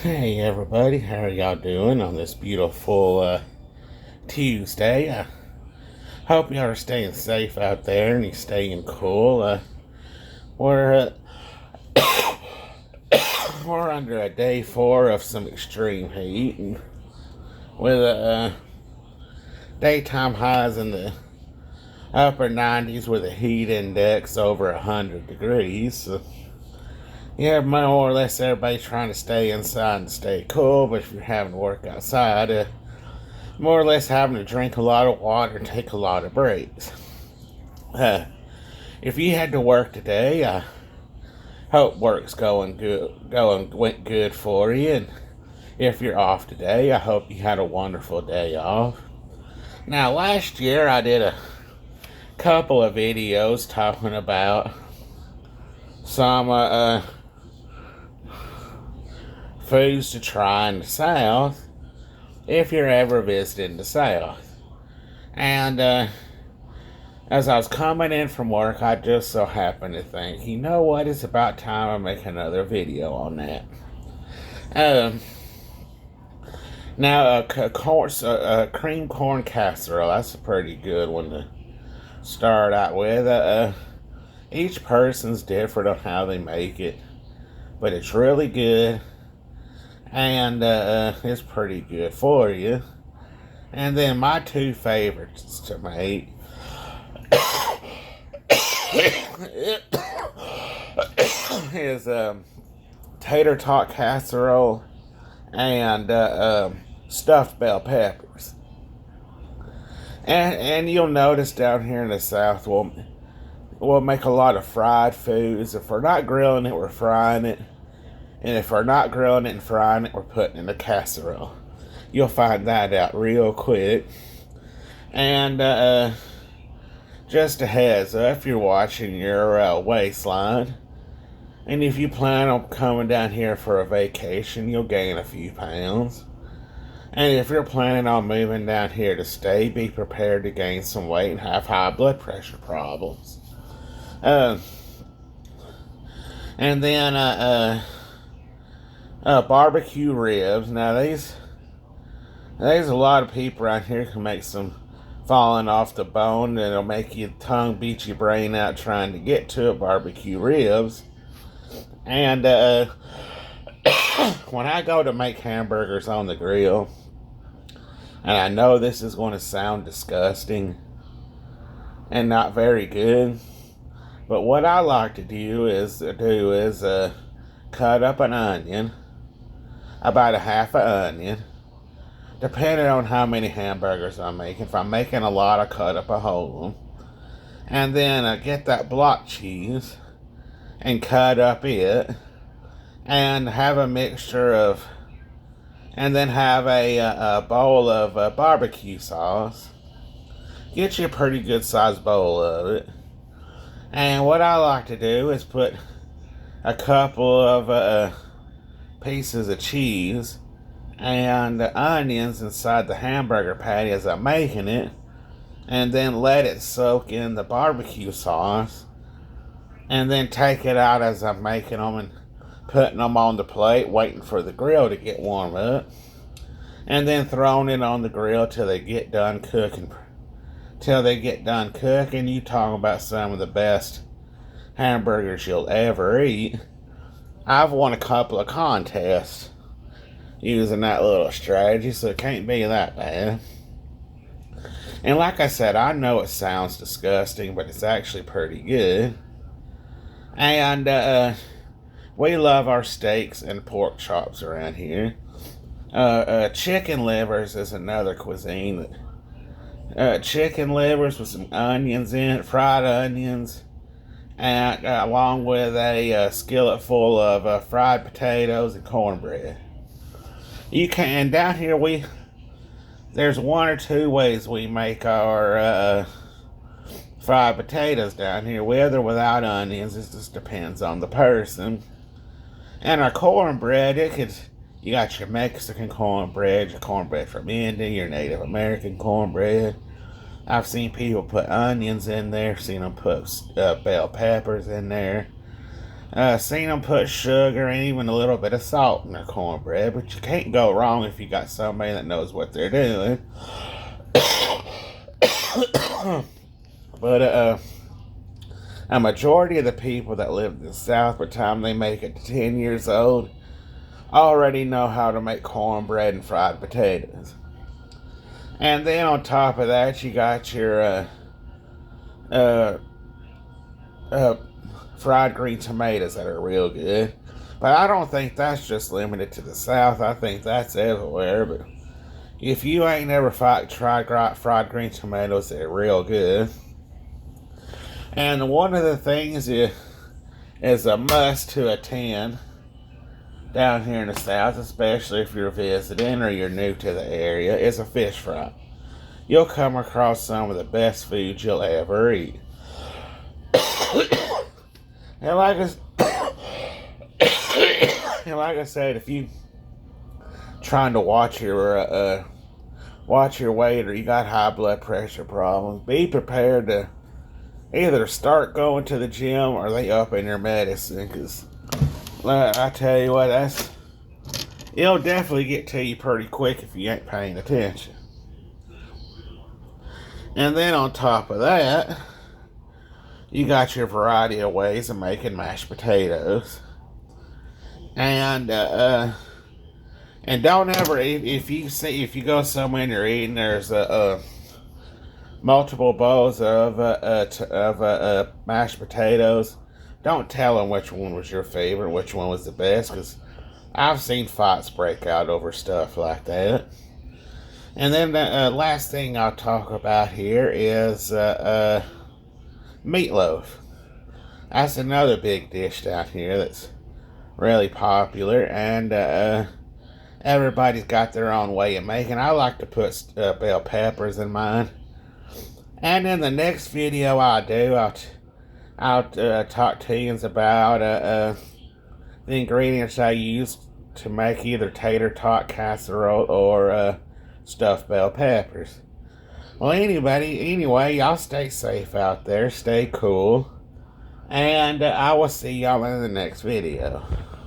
Hey everybody, how are y'all doing on this beautiful Tuesday? I hope y'all are staying safe out there and you're staying cool. We're we're under a day 4 of some extreme heat, and with daytime highs in the upper 90s with a heat index over 100 degrees. So, yeah, more or less everybody trying to stay inside and stay cool, but if you're having to work outside, more or less having to drink a lot of water and take a lot of breaks. Uh, if you had to work today, I hope work's went good for you. And if you're off today, I hope you had a wonderful day off. Now, last year I did a couple of videos talking about some foods to try in the South if you're ever visiting the South. And as I was coming in from work, I just so happened to think, you know what, it's about time I make another video on that. Now, cream corn casserole, that's a pretty good one to start out with. Each person's different on how they make it, but it's really good, and it's pretty good for you. And then my two favorites to make is tater tot casserole and stuffed bell peppers. And you'll notice down here in the South, we'll make a lot of fried foods. If we're not grilling it, we're frying it. And if we're not grilling it and frying it, we're putting it in a casserole. You'll find that out real quick. And just a heads up, if you're watching your waistline, and if you plan on coming down here for a vacation, you'll gain a few pounds. And if you're planning on moving down here to stay, be prepared to gain some weight and have high blood pressure problems. And then barbecue ribs. Now there's a lot of people around here who make some falling off the bone, and it'll make your tongue beat your brain out trying to get to it. Barbecue ribs. And when I go to make hamburgers on the grill, and I know this is going to sound disgusting and not very good, but what I like to do is cut up an onion, about a half an onion, depending on how many hamburgers I'm making. If I'm making a lot, I cut up a whole one. And then get that block cheese and cut up it, and have a mixture of, and then have a bowl of barbecue sauce. Get you a pretty good sized bowl of it. And what I like to do is put a couple of pieces of cheese and onions inside the hamburger patty as I'm making it, and then let it soak in the barbecue sauce, and then take it out as I'm making them and putting them on the plate, waiting for the grill to get warm up, and then throwing it on the grill till they get done cooking. You talk about some of the best hamburgers you'll ever eat. I've won a couple of contests using that little strategy, so it can't be that bad. And like I said, I know it sounds disgusting, but it's actually pretty good. And we love our steaks and pork chops around here. Chicken livers is another cuisine. Chicken livers with some onions in it, fried onions, and along with a skillet full of fried potatoes and cornbread. You can, down here there's one or two ways we make our fried potatoes down here, with or without onions. It just depends on the person. And our cornbread, you got your Mexican cornbread, your cornbread from India, your Native American cornbread. I've seen people put onions in there, seen them put bell peppers in there. Seen them put sugar and even a little bit of salt in their cornbread, but you can't go wrong if you got somebody that knows what they're doing. But a majority of the people that live in the South, by the time they make it to 10 years old, already know how to make cornbread and fried potatoes. And then on top of that, you got your fried green tomatoes that are real good. But I don't think that's just limited to the South. I think that's everywhere. But if you ain't never tried fried green tomatoes, they're real good. And one of the things is a must to attend down here in the South, especially if you're visiting or you're new to the area, is a fish fry. You'll come across some of the best food you'll ever eat. And like I said, if you trying to watch your weight or you got high blood pressure problems, be prepared to either start going to the gym or they up in your medicine, because I tell you what, it'll definitely get to you pretty quick if you ain't paying attention. And then on top of that, you got your variety of ways of making mashed potatoes. And don't ever, if you go somewhere and you're eating, there's multiple bowls of mashed potatoes. Don't tell them which one was your favorite, which one was the best, because I've seen fights break out over stuff like that. And then the last thing I'll talk about here is meatloaf. That's another big dish down here that's really popular, and everybody's got their own way of making. I like to put bell peppers in mine. And in the next video I'll talk to you about the ingredients I use to make either tater tot casserole or stuffed bell peppers. Well, anyway, y'all stay safe out there, stay cool, and I will see y'all in the next video.